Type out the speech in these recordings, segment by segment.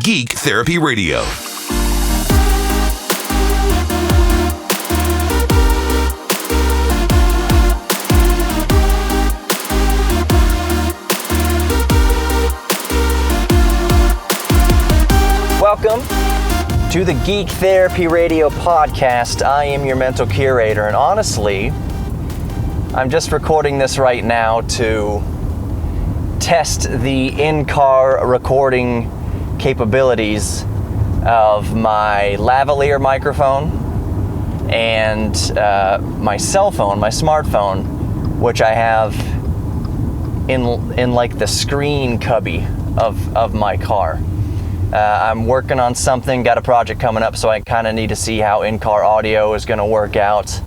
Geek Therapy Radio. Welcome to the Geek Therapy Radio podcast. I am your mental curator, and honestly, I'm just recording this right now to test the in-car recording capabilities of my lavalier microphone and my cell phone, my smartphone, which I have in like the screen cubby of my car. I'm working on something, got a project coming up, so I kind of need to see how in-car audio is going to work out.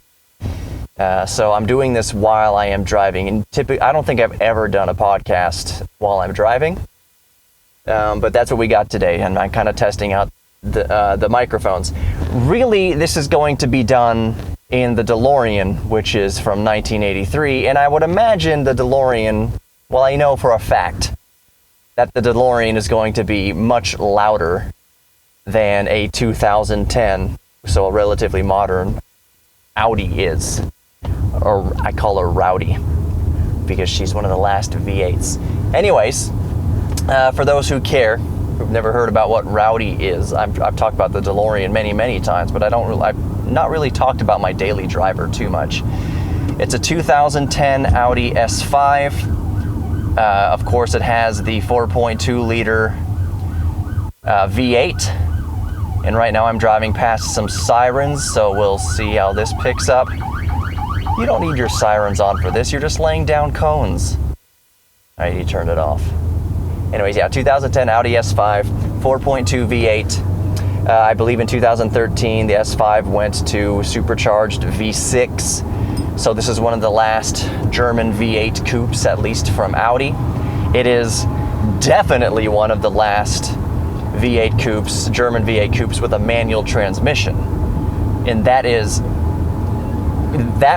So I'm doing this while I am driving, and typically I don't think I've ever done a podcast while I'm driving, but that's what we got today, and I'm kind of testing out the microphones. Really, this is going to be done in the DeLorean, which is from 1983, and I would imagine the DeLorean, well, I know for a fact that the DeLorean is going to be much louder than a 2010, so a relatively modern Audi is. Or I call her Rowdy, because she's one of the last V8s. Anyways, for those who care, who've never heard about what Rowdy is, I've talked about the DeLorean many times, but I've not really talked about my daily driver too much. It's a 2010 Audi S5. Of course, it has the 4.2 liter V8. And right now I'm driving past some sirens, so we'll see how this picks up. You don't need your sirens on for this, you're just laying down cones. Alright, you turned it off. Anyways, yeah, 2010 Audi S5, 4.2 V8. I believe in 2013 the S5 went to supercharged V6. So this is one of the last German V8 coupes, at least from Audi. It is definitely one of the last V8 coupes, German V8 coupes with a manual transmission. And that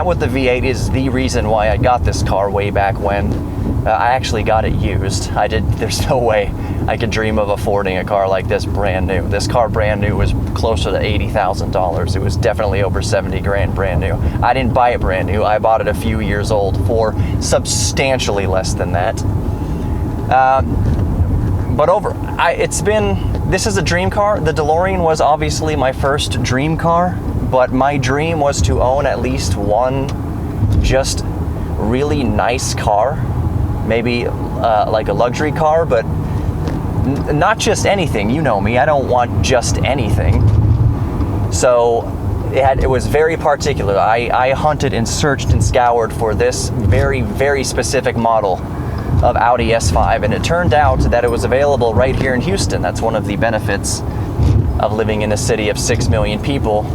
with the V8 is the reason why I got this car way back when. I actually got it used. There's no way I could dream of affording a car like this brand new. This car brand new was closer to $80,000. It was definitely over 70 grand brand new. I didn't buy it brand new. I bought it a few years old for substantially less than that. This is a dream car. The DeLorean was obviously my first dream car, but my dream was to own at least one just really nice car, maybe like a luxury car, but not just anything. You know me, I don't want just anything. So it was very particular. I hunted and searched and scoured for this very, very specific model of Audi S5, and it turned out that it was available right here in Houston. That's one of the benefits of living in a city of 6 million people.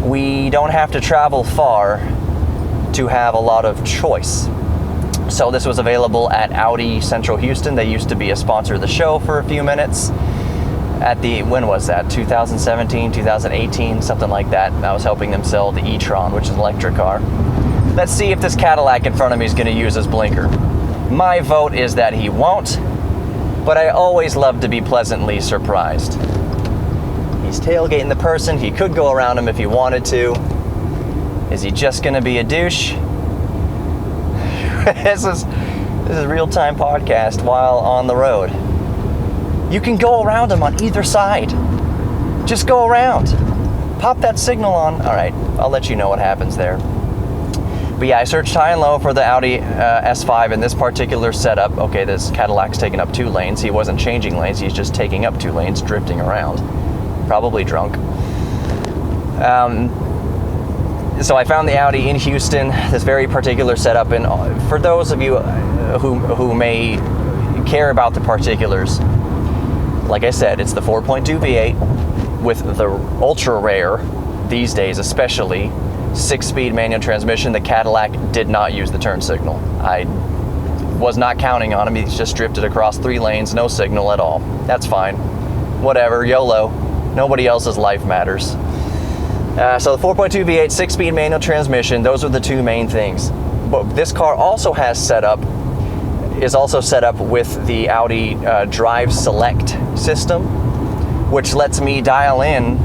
We don't have to travel far to have a lot of choice. So this was available at Audi Central Houston. They used to be a sponsor of the show for a few minutes. When was that? 2017, 2018, something like that. I was helping them sell the e-tron, which is an electric car. Let's see if this Cadillac in front of me is going to use his blinker. My vote is that he won't, but I always love to be pleasantly surprised. He's tailgating the person. He could go around him if he wanted to. Is he just going to be a douche? This is real-time podcast while on the road. You can go around him on either side. Just go around. Pop that signal on. All right, I'll let you know what happens there. But yeah, I searched high and low for the Audi S5 in this particular setup. Okay, this Cadillac's taking up 2 lanes. He wasn't changing lanes. He's just taking up 2 lanes, drifting around. Probably drunk. So I found the Audi in Houston, this very particular setup. And for those of you who may care about the particulars, like I said, it's the 4.2 V8 with the ultra rare, these days especially, 6-speed manual transmission. The Cadillac did not use the turn signal. I was not counting on him. He just drifted across 3 lanes, no signal at all. That's fine. Whatever, YOLO. Nobody else's life matters. So the 4.2 V8, 6-speed manual transmission, those are the 2 main things. But this car also is also set up with the Audi Drive Select system. which lets me dial in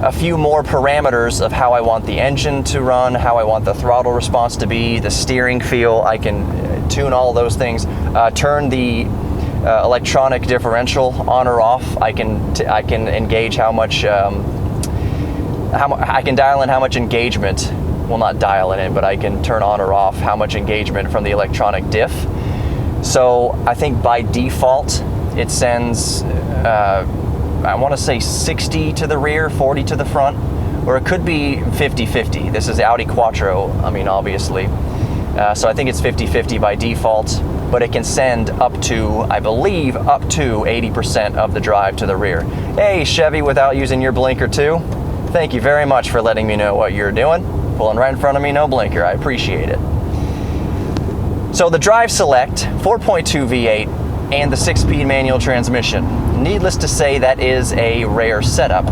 a few more parameters of how I want the engine to run, how I want the throttle response to be, the steering feel. I can tune all those things, turn the electronic differential on or off. I can engage how much, I can dial in how much engagement, well, not dial it in, but I can turn on or off how much engagement from the electronic diff. So I think by default, it sends, I want to say 60 to the rear, 40 to the front, or it could be 50-50. This is Audi Quattro, obviously. So I think it's 50-50 by default, but it can send up to, I believe, up to 80% of the drive to the rear. Hey, Chevy, without using your blinker too. Thank you very much for letting me know what you're doing. Pulling right in front of me, no blinker. I appreciate it. So the Drive Select 4.2 V8 and the 6-speed manual transmission. Needless to say, that is a rare setup.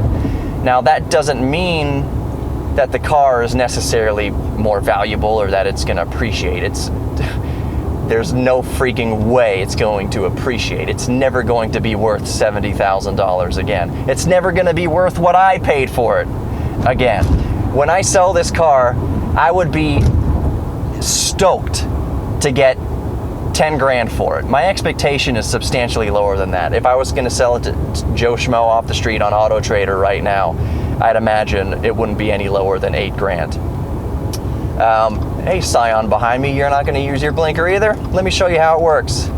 Now, that doesn't mean that the car is necessarily more valuable or that it's going to appreciate. There's no freaking way it's going to appreciate. It's never going to be worth $70,000 again. It's never going to be worth what I paid for it again. When I sell this car, I would be stoked to get 10 grand for it. My expectation is substantially lower than that. If I was going to sell it to Joe Schmo off the street on Auto Trader right now, I'd imagine it wouldn't be any lower than 8 grand. Hey, Scion behind me, you're not going to use your blinker either? Let me show you how it works.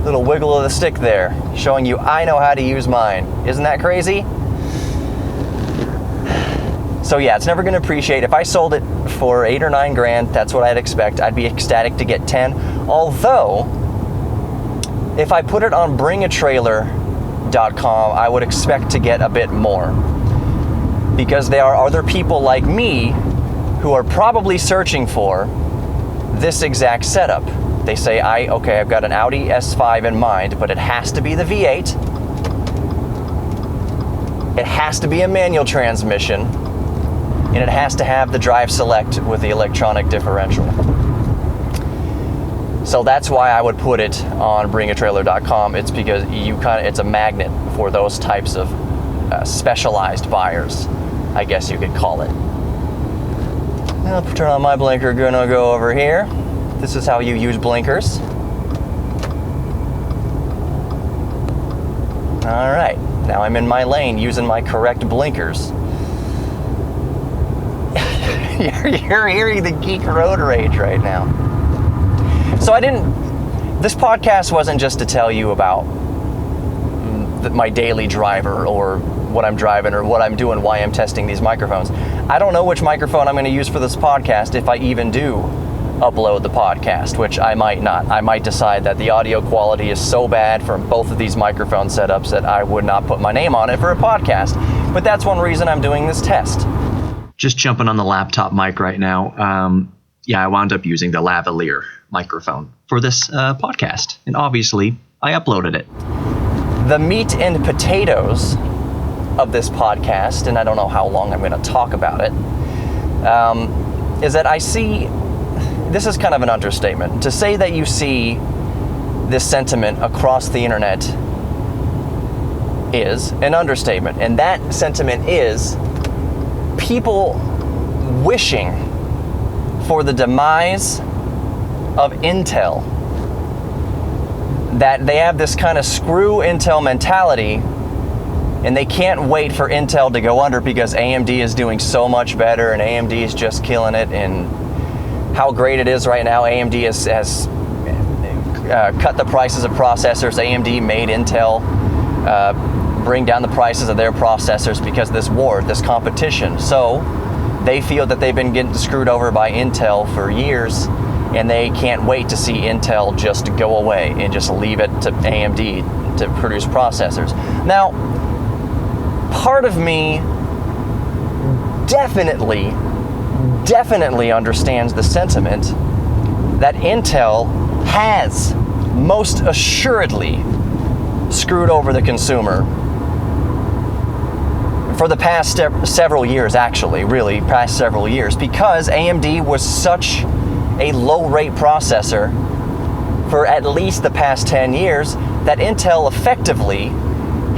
Little wiggle of the stick there, showing you I know how to use mine. Isn't that crazy? So yeah, it's never going to appreciate. If I sold it for 8 or 9 grand, that's what I'd expect. I'd be ecstatic to get 10. Although, if I put it on bringatrailer.com, I would expect to get a bit more. Because there are other people like me who are probably searching for this exact setup. They say, okay, I've got an Audi S5 in mind, but it has to be the V8. It has to be a manual transmission. And it has to have the Drive Select with the electronic differential. So that's why I would put it on bringatrailer.com. It's because it's a magnet for those types of specialized buyers, I guess you could call it. I'll turn on my blinker, gonna go over here. This is how you use blinkers. All right, now I'm in my lane using my correct blinkers. You're hearing the geek road rage right now. So this podcast wasn't just to tell you about my daily driver or what I'm driving or what I'm doing, why I'm testing these microphones. I don't know which microphone I'm going to use for this podcast if I even do upload the podcast, which I might not. I might decide that the audio quality is so bad from both of these microphone setups that I would not put my name on it for a podcast. But that's one reason I'm doing this test. Just jumping on the laptop mic right now. I wound up using the lavalier microphone for this podcast, and obviously I uploaded it. The meat and potatoes of this podcast, and I don't know how long I'm going to talk about it, is that I see, this is kind of an understatement, to say that you see this sentiment across the internet is an understatement, and that sentiment is people wishing for the demise of Intel. That they have this kind of screw Intel mentality and they can't wait for Intel to go under because AMD is doing so much better and AMD is just killing it, and how great it is right now. AMD has cut the prices of processors. AMD made Intel bring down the prices of their processors because of this war, this competition. So they feel that they've been getting screwed over by Intel for years, and they can't wait to see Intel just go away and just leave it to AMD to produce processors. Now, part of me definitely understands the sentiment that Intel has most assuredly screwed over the consumer for the past several years, actually, really, past several years, because AMD was such a low-rate processor for at least the past 10 years that Intel effectively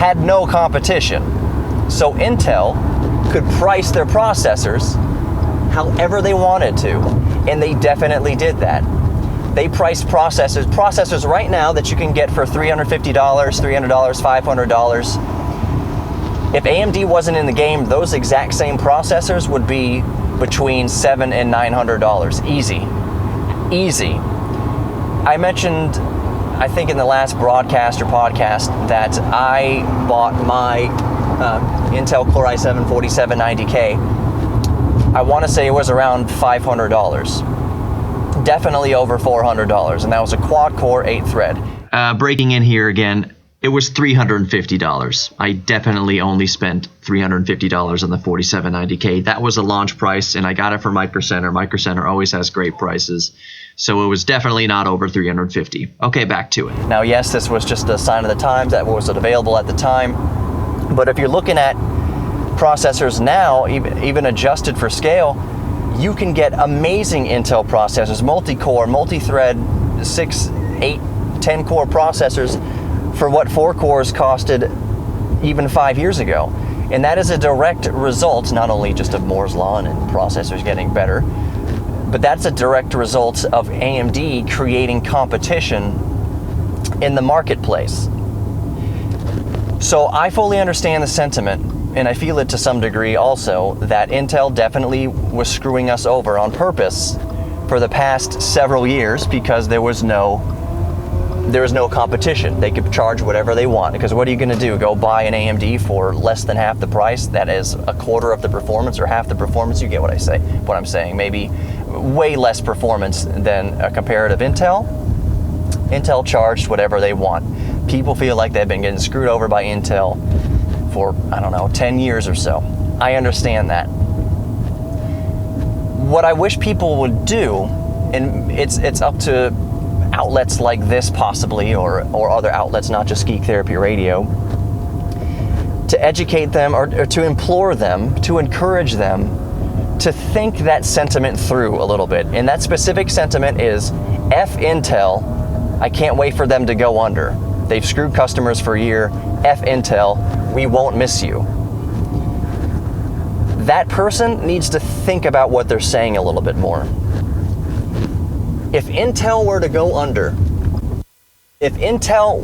had no competition. So Intel could price their processors however they wanted to, and they definitely did that. They priced processors right now that you can get for $350, $300, $500. If AMD wasn't in the game, those exact same processors would be between $700 and $900. Easy. I mentioned, I think in the last broadcast or podcast, that I bought my Intel Core i7 4790K. I want to say it was around $500. Definitely over $400, and that was a quad-core 8-thread. Breaking in here again, it was $350. I definitely only spent $350 on the 4790K. That was a launch price, and I got it from Micro Center. Micro Center always has great prices, so it was definitely not over $350. Okay, back to it. Now, yes, this was just a sign of the times. That was available at the time. But if you're looking at processors now, even adjusted for scale, you can get amazing Intel processors, multi-core, multi-thread, 6, 8, 10-core processors for what 4 cores costed even 5 years ago. And that is a direct result, not only just of Moore's Law and processors getting better, but that's a direct result of AMD creating competition in the marketplace. So I fully understand the sentiment, and I feel it to some degree also, that Intel definitely was screwing us over on purpose for the past several years because there was no competition. They could charge whatever they want, because what are you going to do? Go buy an AMD for less than half the price? That is a quarter of the performance or half the performance. You get what I'm saying. Maybe way less performance than a comparative Intel. Intel charged whatever they want. People feel like they've been getting screwed over by Intel for, 10 years or so. I understand that. What I wish people would do, and it's up to outlets like this possibly, or other outlets, not just Geek Therapy Radio, to educate them or to implore them, to encourage them to think that sentiment through a little bit. And that specific sentiment is, F Intel, I can't wait for them to go under. They've screwed customers for a year. F Intel, we won't miss you. That person needs to think about what they're saying a little bit more. If Intel were to go under, if Intel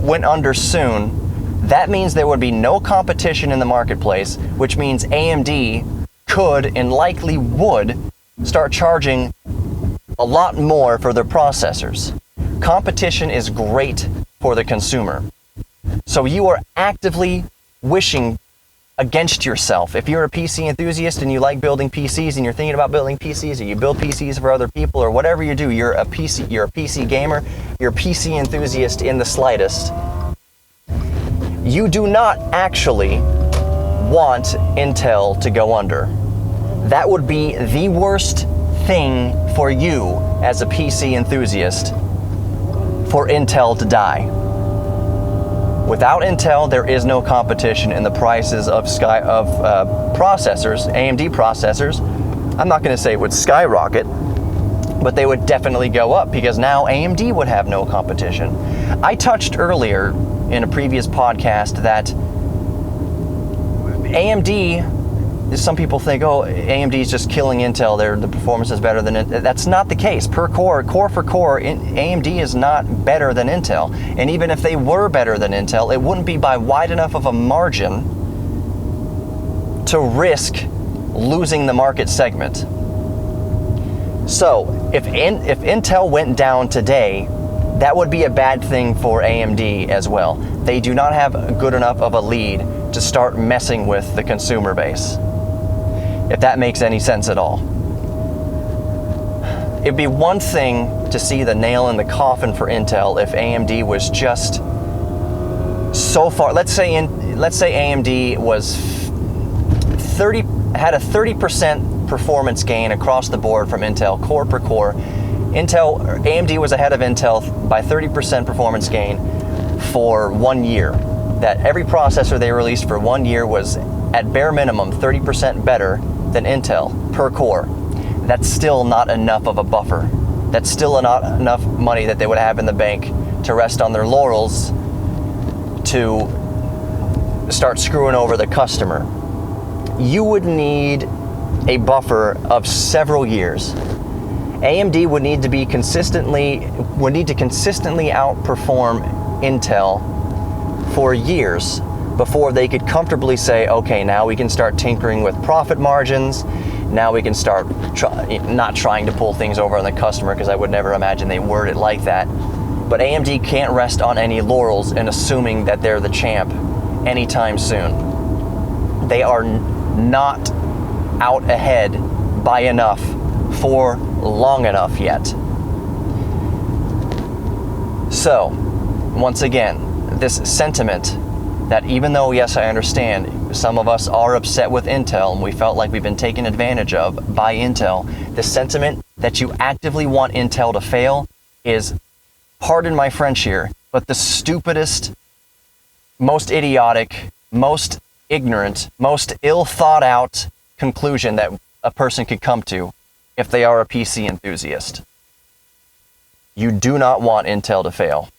went under soon, that means there would be no competition in the marketplace, which means AMD could and likely would start charging a lot more for their processors. Competition is great for the consumer. So you are actively wishing against yourself. If you're a PC enthusiast and you like building PCs and you're thinking about building PCs, or you build PCs for other people, or whatever you do, you're a PC gamer, you're a PC enthusiast in the slightest, you do not actually want Intel to go under. That would be the worst thing for you as a PC enthusiast, for Intel to die. Without Intel, there is no competition in the prices of processors, AMD processors. I'm not going to say it would skyrocket, but they would definitely go up, because now AMD would have no competition. I touched earlier in a previous podcast that AMD, some people think, oh, AMD is just killing Intel, the performance is better than it. That's not the case. Per core for core, AMD is not better than Intel. And even if they were better than Intel, it wouldn't be by wide enough of a margin to risk losing the market segment. So if Intel went down today, that would be a bad thing for AMD as well. They do not have good enough of a lead to start messing with the consumer base, if that makes any sense at all. It'd be one thing to see the nail in the coffin for Intel if AMD was just so far. Let's say AMD was had a 30% performance gain across the board from Intel, core per core. AMD was ahead of Intel by 30% performance gain for 1 year. That every processor they released for 1 year was at bare minimum 30% better than Intel per core. That's still not enough of a buffer. That's still not enough money that they would have in the bank to rest on their laurels to start screwing over the customer. You would need a buffer of several years. AMD would need to consistently outperform Intel for years before they could comfortably say, okay, now we can start tinkering with profit margins. Now we can start not trying to pull things over on the customer, because I would never imagine they word it like that. But AMD can't rest on any laurels in assuming that they're the champ anytime soon. They are not out ahead by enough for long enough yet. So, once again, this sentiment that even though, yes, I understand, some of us are upset with Intel and we felt like we've been taken advantage of by Intel, the sentiment that you actively want Intel to fail is, pardon my French here, but the stupidest, most idiotic, most ignorant, most ill thought out conclusion that a person could come to if they are a PC enthusiast. You do not want Intel to fail.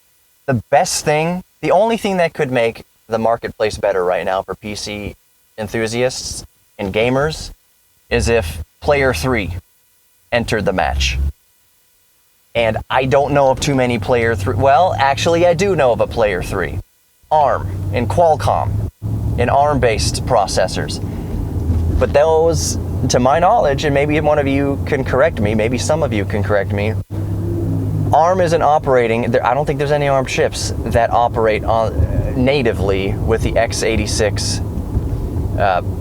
The only thing that could make the marketplace better right now for PC enthusiasts and gamers is if Player 3 entered the match. And I don't know of too many Player 3. Well, actually, I do know of a Player 3. ARM and Qualcomm and ARM-based processors. But those, to my knowledge, and maybe one of you can correct me, maybe some of you can correct me, ARM isn't operating, I don't think there's any ARM chips that operate natively with the x86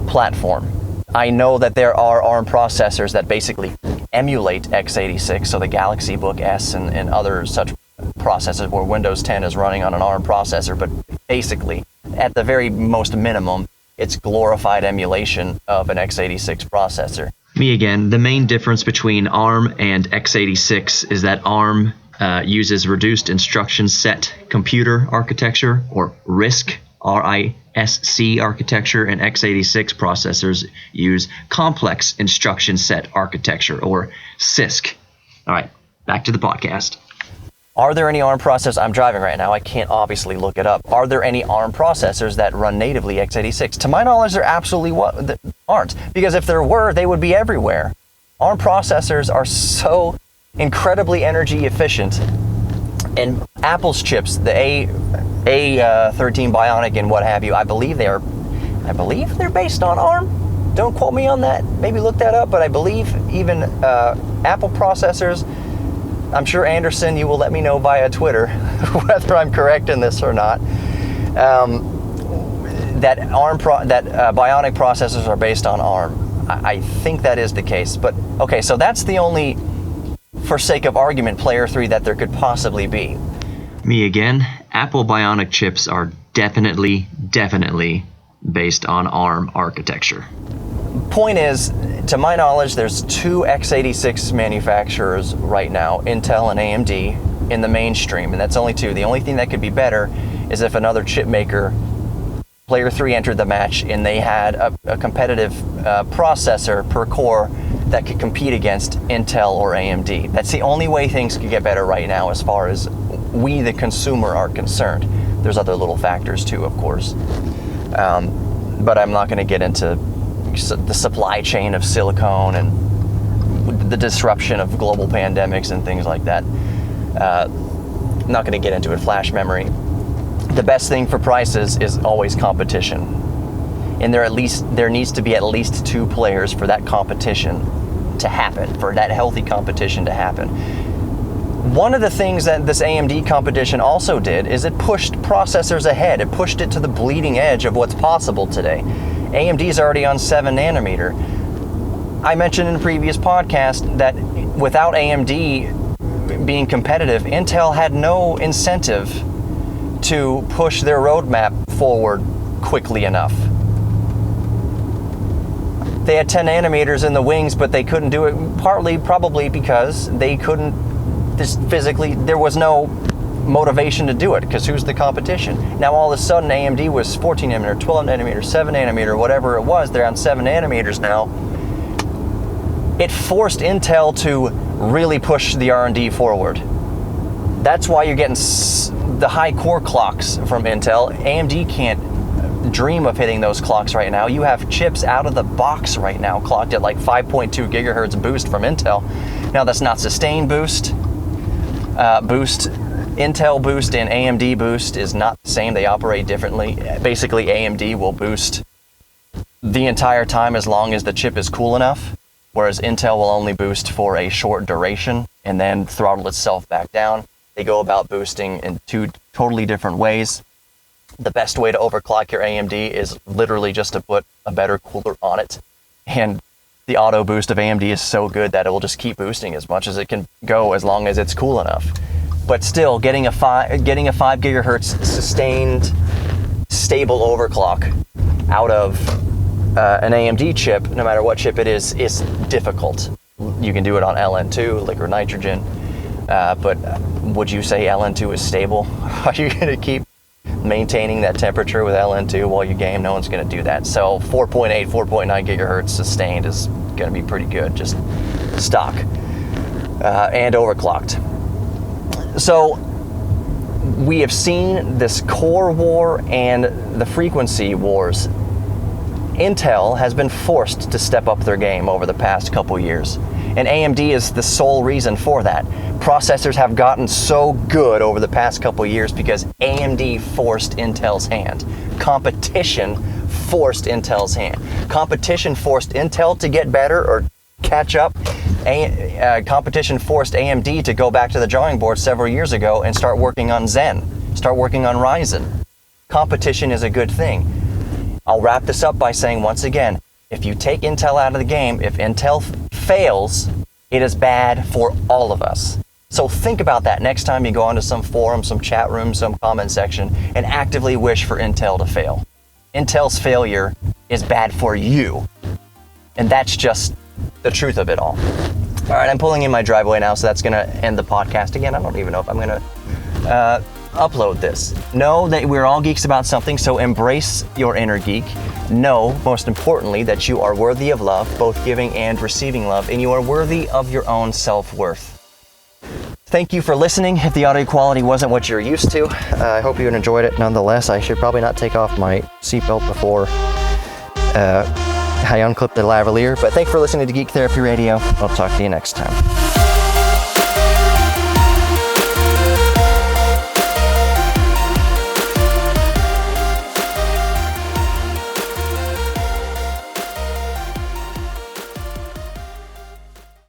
platform. I know that there are ARM processors that basically emulate x86, so the Galaxy Book S and other such processors where Windows 10 is running on an ARM processor, but basically, at the very most minimum, it's glorified emulation of an x86 processor. Me again. The main difference between ARM and x86 is that ARM uses reduced instruction set computer architecture, or RISC, RISC architecture, and x86 processors use complex instruction set architecture, or CISC. All right, back to the podcast. Are there any ARM processors? I'm driving right now. I can't obviously look it up. Are there any ARM processors that run natively x86? To my knowledge, there absolutely aren't. Because if there were, they would be everywhere. ARM processors are so incredibly energy efficient. And Apple's chips, the A13 Bionic and what have you, I believe they're based on ARM. Don't quote me on that. Maybe look that up. But I believe even Apple processors, I'm sure, Anderson, you will let me know via Twitter whether I'm correct in this or not. That Bionic processors are based on ARM. I think that is the case. But okay, so that's the only, for sake of argument, Player 3 that there could possibly be. Me again. Apple Bionic chips are definitely based on ARM architecture. Point is, to my knowledge, there's two x86 manufacturers right now, Intel and AMD, in the mainstream, and that's only two. The only thing that could be better is if another chip maker, Player 3, entered the match and they had a competitive processor per core that could compete against Intel or AMD. That's the only way things could get better right now as far as we, the consumer, are concerned. There's other little factors too, of course. But I'm not going to get into the supply chain of silicone and the disruption of global pandemics and things like that. I'm not going to get into it. Flash memory. The best thing for prices is always competition, and there needs to be at least two players for that competition to happen, for that healthy competition to happen. One of the things that this AMD competition also did is it pushed processors ahead. It pushed it to the bleeding edge of what's possible today. AMD is already on 7 nanometer. I mentioned in a previous podcast that without AMD being competitive, Intel had no incentive to push their roadmap forward quickly enough. They had 10 nanometers in the wings, but they couldn't do it, partly probably because they couldn't, physically, there was no motivation to do it, because who's the competition? Now all of a sudden AMD was 14 nanometer, 12 nanometer, 7 nanometer, whatever it was, they're on 7 nanometers now. It forced Intel to really push the R&D forward. That's why you're getting the high core clocks from Intel. AMD can't dream of hitting those clocks right now. You have chips out of the box right now clocked at like 5.2 gigahertz boost from Intel. Now that's not sustained boost. Intel boost and AMD boost is not the same. They operate differently. Basically, AMD will boost the entire time as long as the chip is cool enough, whereas Intel will only boost for a short duration and then throttle itself back down. They go about boosting in two totally different ways. The best way to overclock your AMD is literally just to put a better cooler on it. And the auto boost of AMD is so good that it will just keep boosting as much as it can go as long as it's cool enough. But still, getting a 5 gigahertz sustained, stable overclock out of an AMD chip, no matter what chip it is difficult. You can do it on LN2, liquid nitrogen, but would you say LN2 is stable? Are you going to keep maintaining that temperature with LN2 while you game? No one's going to do that. So 4.8, 4.9 gigahertz sustained is going to be pretty good, just stock, and overclocked. So we have seen this core war and the frequency wars. Intel has been forced to step up their game over the past couple years, and AMD is the sole reason for that. Processors have gotten so good over the past couple years because AMD forced Intel's hand. Competition forced Intel's hand. Competition forced Intel to get better or catch up. Competition forced AMD to go back to the drawing board several years ago and start working on Zen, start working on Ryzen. Competition is a good thing. I'll wrap this up by saying once again, if you take Intel out of the game, if Intel fails, it is bad for all of us. So think about that next time you go onto some forum, some chat room, some comment section, and actively wish for Intel to fail. Intel's failure is bad for you. And that's just the truth of it all. All right, I'm pulling in my driveway now, so that's going to end the podcast again. I don't even know if I'm going to upload this. Know that we're all geeks about something, so embrace your inner geek. Know, most importantly, that you are worthy of love, both giving and receiving love, and you are worthy of your own self-worth. Thank you for listening. If the audio quality wasn't what you're used to, I hope you enjoyed it nonetheless. I should probably not take off my seatbelt before I unclip the lavalier, but thanks for listening to Geek Therapy Radio. I'll talk to you next time.